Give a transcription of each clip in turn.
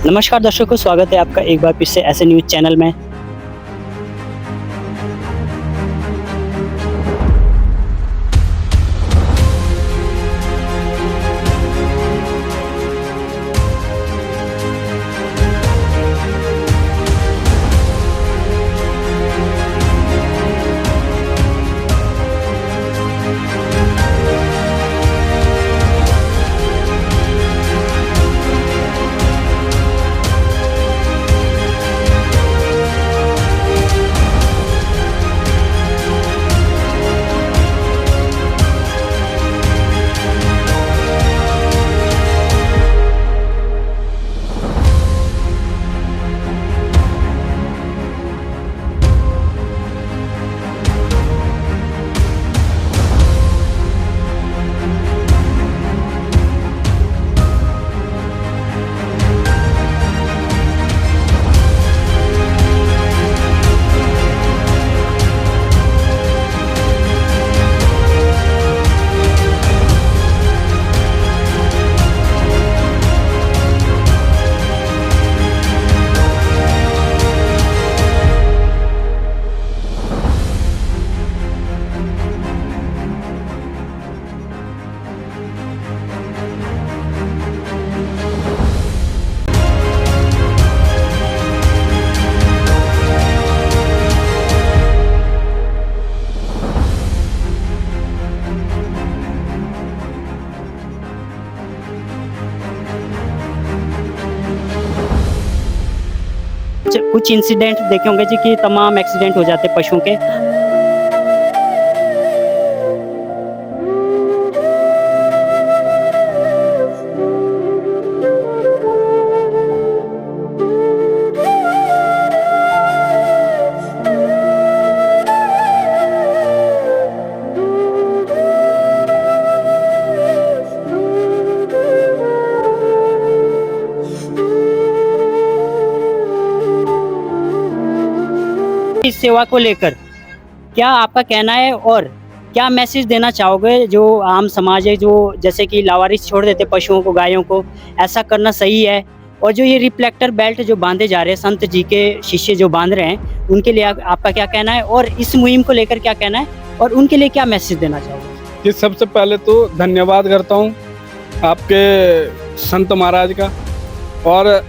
नमस्कार दर्शकों, स्वागत है आपका एक बार फिर से ऐसे न्यूज़ चैनल में। कुछ इंसिडेंट देखे होंगे जी कि तमाम एक्सीडेंट हो जाते पशुओं के। इस सेवा को लेकर क्या आपका कहना है और क्या मैसेज देना चाहोगे जो आम समाज है, जो जैसे कि लावारिस छोड़ देते पशुओं को, गायों को, ऐसा करना सही है? और जो ये रिफ्लेक्टर बेल्ट जो बांधे जा रहे हैं, संत जी के शिष्य जो बांध रहे हैं, उनके लिए आपका क्या कहना है और इस मुहिम को लेकर क्या कहना है और उनके लिए क्या मैसेज देना चाहोगे? जी, सबसे पहले तो धन्यवाद करता हूँ आपके संत महाराज का। और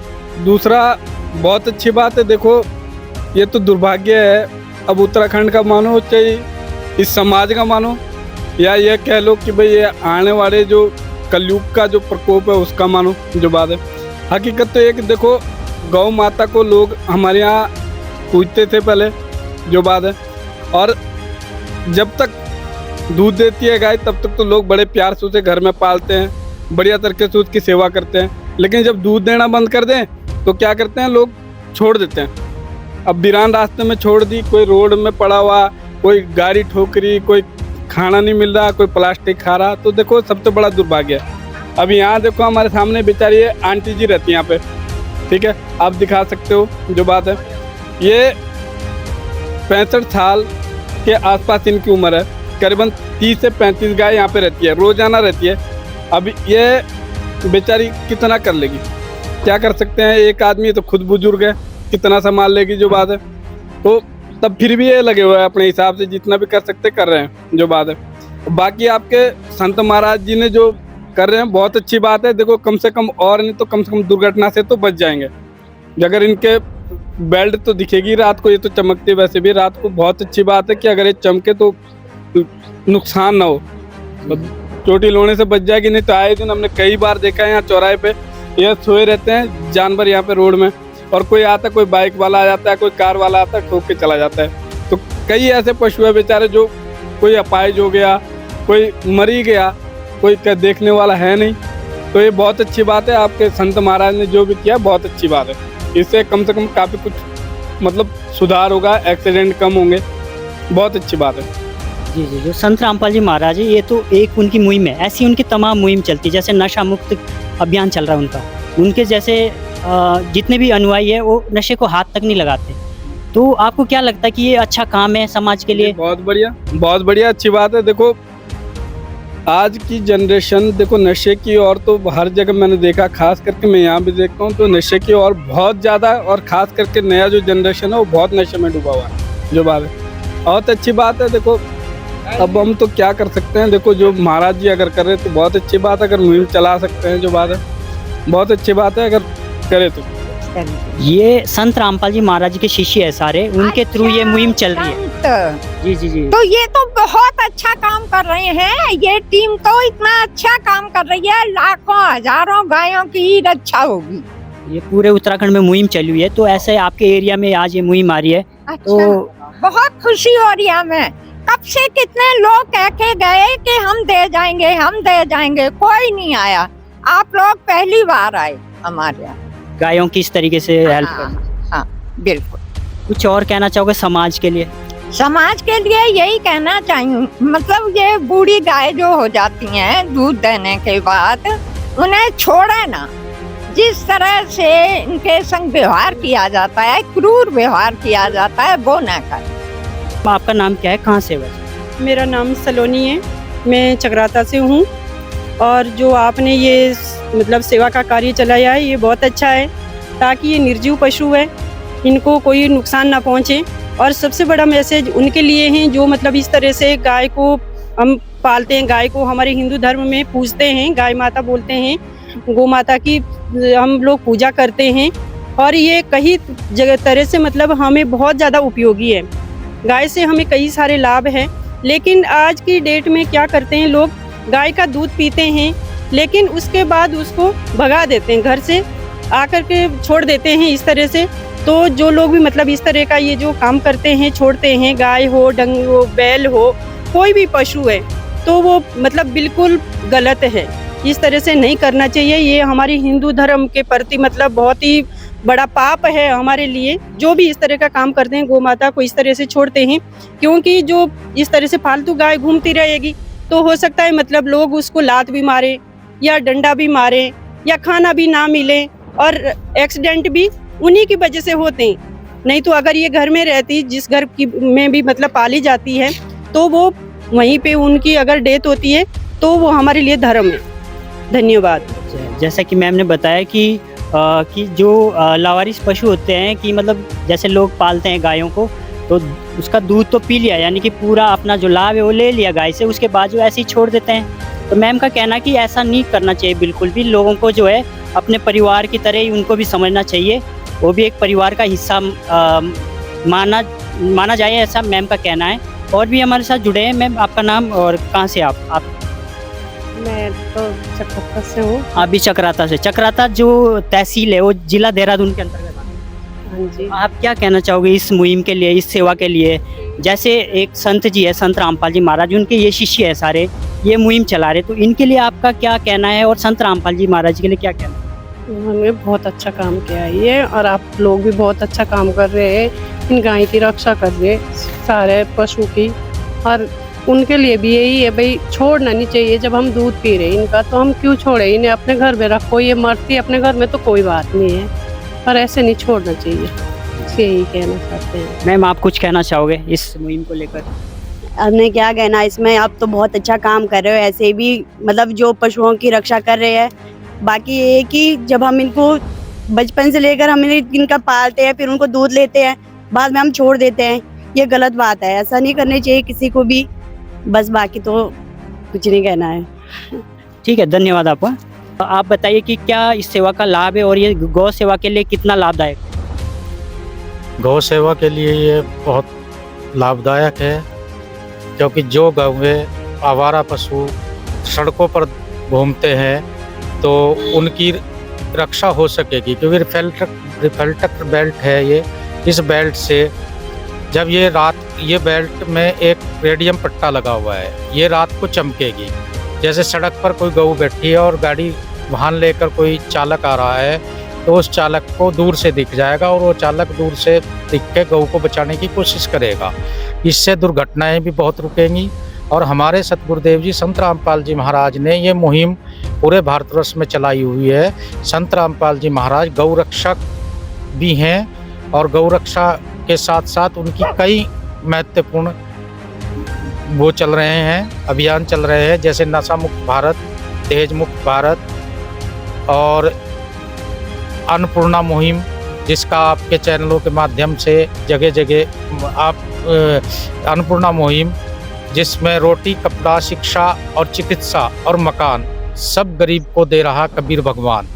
दूसरा, बहुत अच्छी बात है। देखो, ये तो दुर्भाग्य है, अब उत्तराखंड का मानो चाहे इस समाज का मानो, या ये कह लो कि भाई ये आने वाले जो कलयुग का जो प्रकोप है उसका मानो, जो बात है। हकीकत तो एक देखो, गौ माता को लोग हमारे यहाँ पूजते थे पहले, जो बात है। और जब तक दूध देती है गाय तब तक तो लोग बड़े प्यार से उसे घर में पालते हैं, बढ़िया तरीके से उसकी सेवा करते हैं। लेकिन जब दूध देना बंद कर दें तो क्या करते हैं लोग, छोड़ देते हैं। अब वीरान रास्ते में छोड़ दी, कोई रोड में पड़ा हुआ, कोई गाड़ी ठोकरी, कोई खाना नहीं मिल रहा, कोई प्लास्टिक खा रहा, तो देखो सबसे बड़ा दुर्भाग्य है। अब यहाँ देखो हमारे सामने बेचारी आंटी जी रहती है यहाँ पे, ठीक है, आप दिखा सकते हो, जो बात है। ये 65 साल के आसपास इनकी उम्र है, करीबन 30 से 35 गाय यहाँ पे रहती है, रोजाना रहती है। अब ये बेचारी कितना कर लेगी, क्या कर सकते हैं। एक आदमी तो खुद बुजुर्ग है, कितना संभाल लेगी, जो बात है। तो तब फिर भी ये लगे हुए हैं अपने हिसाब से, जितना भी कर सकते कर रहे हैं, जो बात है। बाकी आपके संत महाराज जी ने जो कर रहे हैं बहुत अच्छी बात है। देखो, कम से कम, और नहीं तो कम से कम दुर्घटना से तो बच जाएंगे अगर इनके बेल्ट तो दिखेगी रात को, ये तो चमकती है वैसे भी रात को। बहुत अच्छी बात है कि अगर ये चमके तो नुकसान ना हो, चोटी लोने से बच जाएगी। नहीं तो आए दिन हमने कई बार देखा है यहाँ चौराहे पे ये सोए रहते हैं जानवर यहाँ पे रोड में, और कोई आता, कोई बाइक वाला आ जाता है, कोई कार वाला आता है, ठोक के चला जाता है। तो कई ऐसे पशु है बेचारे जो कोई अपाहिज हो गया, कोई मरी गया, कोई देखने वाला है नहीं। तो ये बहुत अच्छी बात है, आपके संत महाराज ने जो भी किया बहुत अच्छी बात है। इससे कम से कम काफ़ी कुछ मतलब सुधार होगा, एक्सीडेंट कम होंगे, बहुत अच्छी बात है। जी जी, जो संत रामपाल जी महाराज है, ये तो एक उनकी मुहिम है, ऐसी उनकी तमाम मुहिम चलती है। जैसे नशा मुक्त अभियान चल रहा है उनका, उनके जैसे जितने भी अनुयायी है वो नशे को हाथ तक नहीं लगाते। तो आपको क्या लगता है कि ये अच्छा काम है समाज के लिए? बहुत बढ़िया, बहुत बढ़िया, अच्छी बात है। देखो, आज की जनरेशन देखो नशे की ओर तो हर जगह मैंने देखा, खास करके मैं यहाँ भी देखता हूँ तो नशे की ओर बहुत ज़्यादा, और ख़ास करके नया जो जनरेशन है वो बहुत नशे में डूबा हुआ है। जो बात है बहुत अच्छी बात है। देखो अब हम तो क्या कर सकते हैं, देखो जो महाराज जी अगर कर रहे तो बहुत अच्छी बात है, अगर मुहिम चला सकते हैं जो बात है बहुत अच्छी बात है, अगर करे तो। ये संत रामपाल जी महाराज जी के शिष्य है सारे, उनके थ्रू ये मुहिम चल रही है। जी जी जी। तो ये तो बहुत अच्छा काम कर रहे हैं, ये टीम तो इतना अच्छा काम कर रही है, लाखों हजारों गायों की रक्षा होगी। ये पूरे उत्तराखंड में मुहिम चली हुई है, तो ऐसे आपके एरिया में आज ये मुहिम आ रही है अच्छा, तो बहुत खुशी हो रही है हमें। कब से कितने लोग कह के गए कि हम दे जाएंगे, हम दे जाएंगे, कोई नहीं आया। आप लोग पहली बार आए हमारे यहाँ। गायों की इस तरीके से हेल्प हाँ, कर। हाँ बिल्कुल। कुछ और कहना चाहोगे समाज के लिए? समाज के लिए यही कहना चाहिए, मतलब ये बूढ़ी गाय जो हो जाती हैं दूध देने के बाद, उन्हें छोड़े ना। जिस तरह से इनके संग व्यवहार किया जाता है, क्रूर व्यवहार किया जाता है, वो न करें। आपका नाम क्या है, कहाँ से वैसे? मेरा नाम सलोनी है, मैं चक्राता से हूँ। और जो आपने ये मतलब सेवा का कार्य चलाया है ये बहुत अच्छा है, ताकि ये निर्जीव पशु है, इनको कोई नुकसान ना पहुँचे। और सबसे बड़ा मैसेज उनके लिए है जो मतलब इस तरह से गाय को हम पालते हैं, गाय को हमारे हिंदू धर्म में पूजते हैं, गाय माता बोलते हैं, गौ माता की हम लोग पूजा करते हैं। और ये कई जगह तरह से मतलब हमें बहुत ज़्यादा उपयोगी है। गाय से हमें कई सारे लाभ हैं, लेकिन आज की डेट में क्या करते हैं लोग, गाय का दूध पीते हैं लेकिन उसके बाद उसको भगा देते हैं, घर से आकर के छोड़ देते हैं इस तरह से। तो जो लोग भी मतलब इस तरह का ये जो काम करते हैं, छोड़ते हैं, गाय हो, डंग हो, बैल हो, कोई भी पशु है, तो वो मतलब बिल्कुल गलत है। इस तरह से नहीं करना चाहिए। ये हमारी हिंदू धर्म के प्रति मतलब बहुत ही बड़ा पाप है हमारे लिए, जो भी इस तरह का काम करते हैं, गौ माता को इस तरह से छोड़ते हैं। क्योंकि जो इस तरह से फालतू गाय घूमती रहेगी तो हो सकता है मतलब लोग उसको लात भी मारे या डंडा भी मारे या खाना भी ना मिले, और एक्सीडेंट भी उन्हीं की वजह से होते हैं। नहीं तो अगर ये घर में रहती, जिस घर की में भी मतलब पाली जाती है, तो वो वहीं पे उनकी अगर डेथ होती है तो वो हमारे लिए धर्म है। धन्यवाद। जैसा कि मैम ने बताया कि जो लावारिस पशु होते हैं, कि मतलब जैसे लोग पालते हैं गायों को, तो उसका दूध तो पी लिया, यानी कि पूरा अपना जो लाभ है वो ले लिया गाय से, उसके बाद जो ऐसे ही छोड़ देते हैं। तो मैम का कहना कि ऐसा नहीं करना चाहिए बिल्कुल भी। लोगों को जो है अपने परिवार की तरह ही उनको भी समझना चाहिए, वो भी एक परिवार का हिस्सा माना जाए, ऐसा मैम का कहना है। और भी हमारे साथ जुड़े हैं। मैम आपका नाम और कहाँ से आप? मैं तो चक्राता से हूँ। आप भी चक्राता से? चक्राता जो तहसील है वो जिला देहरादून के अंतर्गत आता है। हाँ जी। आप क्या कहना चाहोगे इस मुहिम के लिए, इस सेवा के लिए? जैसे एक संत जी है, संत रामपाल जी महाराज, उनके ये शिष्य है सारे, ये मुहिम चला रहे, तो इनके लिए आपका क्या कहना है, और संत रामपाल जी महाराज के लिए क्या कहना है? उन्होंने बहुत अच्छा काम किया है ये, और आप लोग भी बहुत अच्छा काम कर रहे हैं, इन गाय की रक्षा कर रहे हैं, सारे पशु की। और उनके लिए भी यही है भाई, छोड़ना नहीं चाहिए। जब हम दूध पी रहे हैं इनका, तो हम क्यों छोड़े, इन्हें अपने घर में रखो, ये मरती अपने घर में तो कोई बात नहीं है, पर ऐसे नहीं छोड़ना चाहिए। यही कहना चाहते हैं। मैम आप कुछ कहना चाहोगे इस मुहिम को लेकर? हमने क्या कहना इसमें, आप तो बहुत अच्छा काम कर रहे हो, ऐसे भी मतलब जो पशुओं की रक्षा कर रहे हैं। बाकी ये है कि जब हम इनको बचपन से लेकर हम इनका पालते हैं, फिर उनको दूध लेते हैं, बाद में हम छोड़ देते हैं, ये गलत बात है। ऐसा नहीं करनी चाहिए किसी को भी। बस बाकी तो कुछ नहीं कहना है। ठीक है, धन्यवाद आपका। आप बताइए कि क्या इस सेवा का लाभ है, और ये गौ सेवा के लिए कितना लाभदायक? गौ सेवा के लिए ये बहुत लाभदायक है, क्योंकि जो गौएं आवारा पशु सड़कों पर घूमते हैं तो उनकी रक्षा हो सकेगी, क्योंकि रिफलेक्टर बेल्ट है ये। इस बेल्ट से जब ये बेल्ट में एक रेडियम पट्टा लगा हुआ है, ये रात को चमकेगी। जैसे सड़क पर कोई गऊ बैठी है और गाड़ी वाहन लेकर कोई चालक आ रहा है, तो उस चालक को दूर से दिख जाएगा और वो चालक दूर से दिख के गऊ को बचाने की कोशिश करेगा। इससे दुर्घटनाएं भी बहुत रुकेंगी। और हमारे सतगुरुदेव जी संत रामपाल जी महाराज ने ये मुहिम पूरे भारतवर्ष में चलाई हुई है। संत रामपाल जी महाराज गौ रक्षक भी हैं, और गौ रक्षा के साथ साथ उनकी कई महत्वपूर्ण वो चल रहे हैं, अभियान चल रहे हैं, जैसे नशा मुक्त भारत, दहेज मुक्त भारत और अन्नपूर्णा मुहिम, जिसका आपके चैनलों के माध्यम से जगह जगह आप अन्नपूर्णा मुहिम, जिसमें रोटी, कपड़ा, शिक्षा और चिकित्सा और मकान सब गरीब को दे रहा कबीर भगवान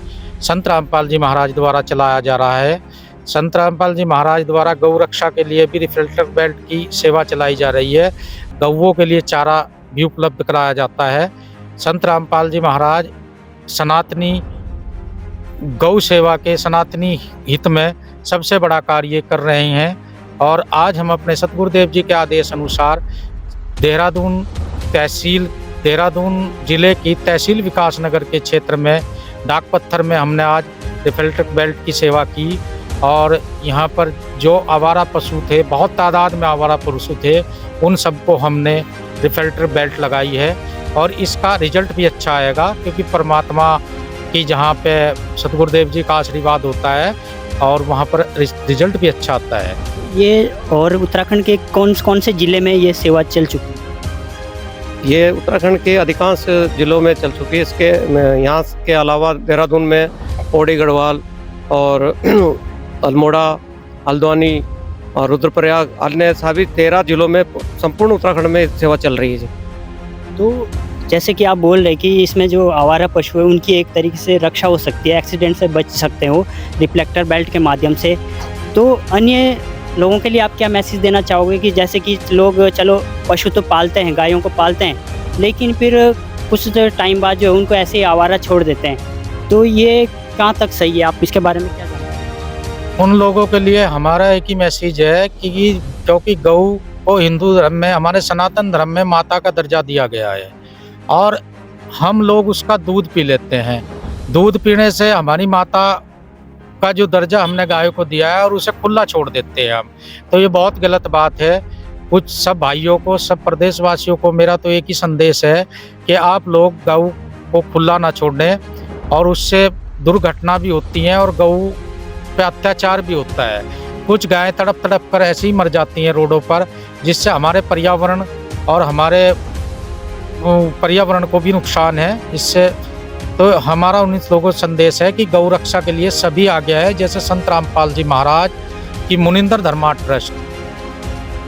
संत रामपाल जी महाराज द्वारा चलाया जा रहा है। संत रामपाल जी महाराज द्वारा गौ रक्षा के लिए भी रिफिल्टर बेल्ट की सेवा चलाई जा रही है। गौओं के लिए चारा भी उपलब्ध कराया जाता है। संत रामपाल जी महाराज सनातनी गौ सेवा के सनातनी हित में सबसे बड़ा कार्य कर रहे हैं और आज हम अपने सतगुरुदेव जी के आदेश अनुसार देहरादून जिले की तहसील विकास नगर के क्षेत्र में डाक पत्थर में हमने आज रिफिल्टर बेल्ट की सेवा की और यहाँ पर जो आवारा पशु थे, बहुत तादाद में आवारा पशु थे, उन सबको हमने रिफिल्टर बेल्ट लगाई है और इसका रिजल्ट भी अच्छा आएगा क्योंकि परमात्मा की जहाँ पे सतगुरुदेव जी का आशीर्वाद होता है और वहाँ पर रिजल्ट भी अच्छा आता है। ये और उत्तराखंड के कौन कौन से ज़िले में ये सेवा चल चुकी है? ये उत्तराखंड के अधिकांश ज़िलों में चल चुकी है। इसके यहाँ के अलावा देहरादून में पौड़ी, गढ़वाल और अल्मोड़ा, हल्द्वानी और रुद्रप्रयाग, अन्य सभी 13 जिलों में संपूर्ण उत्तराखंड में सेवा चल रही है जी। तो जैसे कि आप बोल रहे कि इसमें जो आवारा पशु है उनकी एक तरीके से रक्षा हो सकती है, एक्सीडेंट से बच सकते हो रिफ्लेक्टर बेल्ट के माध्यम से, तो अन्य लोगों के लिए आप क्या मैसेज देना चाहोगे कि जैसे कि लोग चलो पशु तो पालते हैं, गायों को पालते हैं, लेकिन फिर कुछ टाइम बाद जो है उनको ऐसे ही आवारा छोड़ देते हैं, तो ये कहाँ तक सही है? आप इसके बारे में क्या जानते हैं? उन लोगों के लिए हमारा एक ही मैसेज है कि क्योंकि गौ को हिंदू धर्म में, हमारे सनातन धर्म में माता का दर्जा दिया गया है और हम लोग उसका दूध पी लेते हैं। दूध पीने से हमारी माता का जो दर्जा हमने गाय को दिया है और उसे खुला छोड़ देते हैं हम, तो ये बहुत गलत बात है। कुछ सब भाइयों को, सब प्रदेशवासियों को मेरा तो एक ही संदेश है कि आप लोग गौ को खुला ना छोड़ें और उससे दुर्घटना भी होती हैं और गौ पे अत्याचार भी होता है। कुछ गायें तड़प तड़प कर ऐसे ही मर जाती हैं रोडों पर, जिससे हमारे पर्यावरण और हमारे पर्यावरण को भी नुकसान है। इससे तो हमारा उन लोगों को संदेश है कि गौ रक्षा के लिए सभी आगे है। जैसे संत रामपाल जी महाराज की मुनिंदर धर्मा ट्रस्ट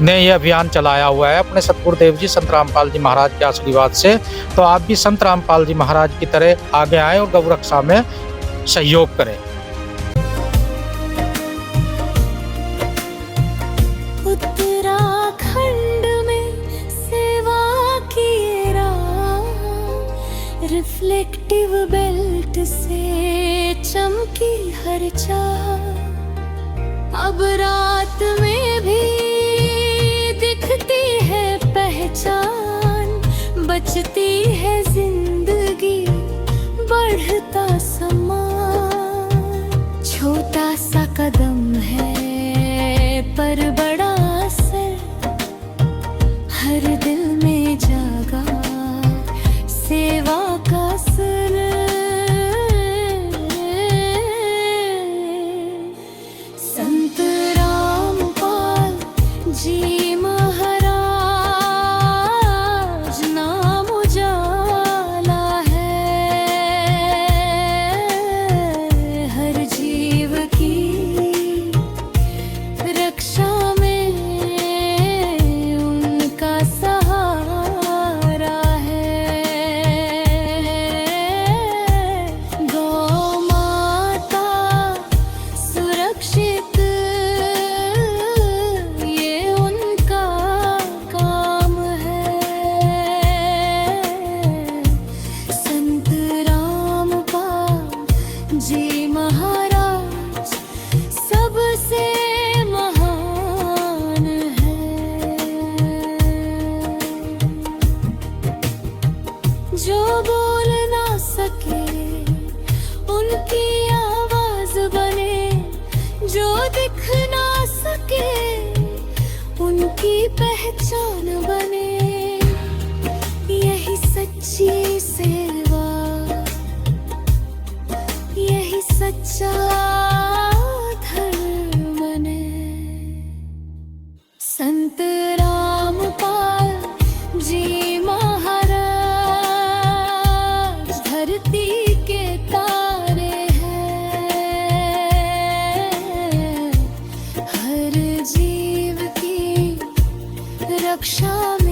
ने यह अभियान चलाया हुआ है अपने सतगुरुदेव जी संत रामपाल जी महाराज के आशीर्वाद से, तो आप भी संत रामपाल जी महाराज की तरह आगे आए और गौ रक्षा में सहयोग करें। उत्तराखंड में सेवा की राह, रिफ्लेक्टिव बेल्ट से चमकी हर चाह, अब रात में भी दिखती है पहचान, बचती है जिंदगी, बढ़ता सम्मान। छोटा सा कदम है पर बड़ा असर, हर दिल में जागा सेवा का सर। संत रामपाल जी महाराज नाम उजाला है, हर जीव की रक्षा में उनका सहारा है। गौ माता सुरक्षित ये उनका काम है। संत रामपाल जी महाराज सबसे महान है। जो बोल ना सके उनकी आवाज बने, जो दिख ना सके उनकी पहचान बने। यही सच्ची सेवा, यही सच्चा धर्म ने। संत रामपाल रक्षा में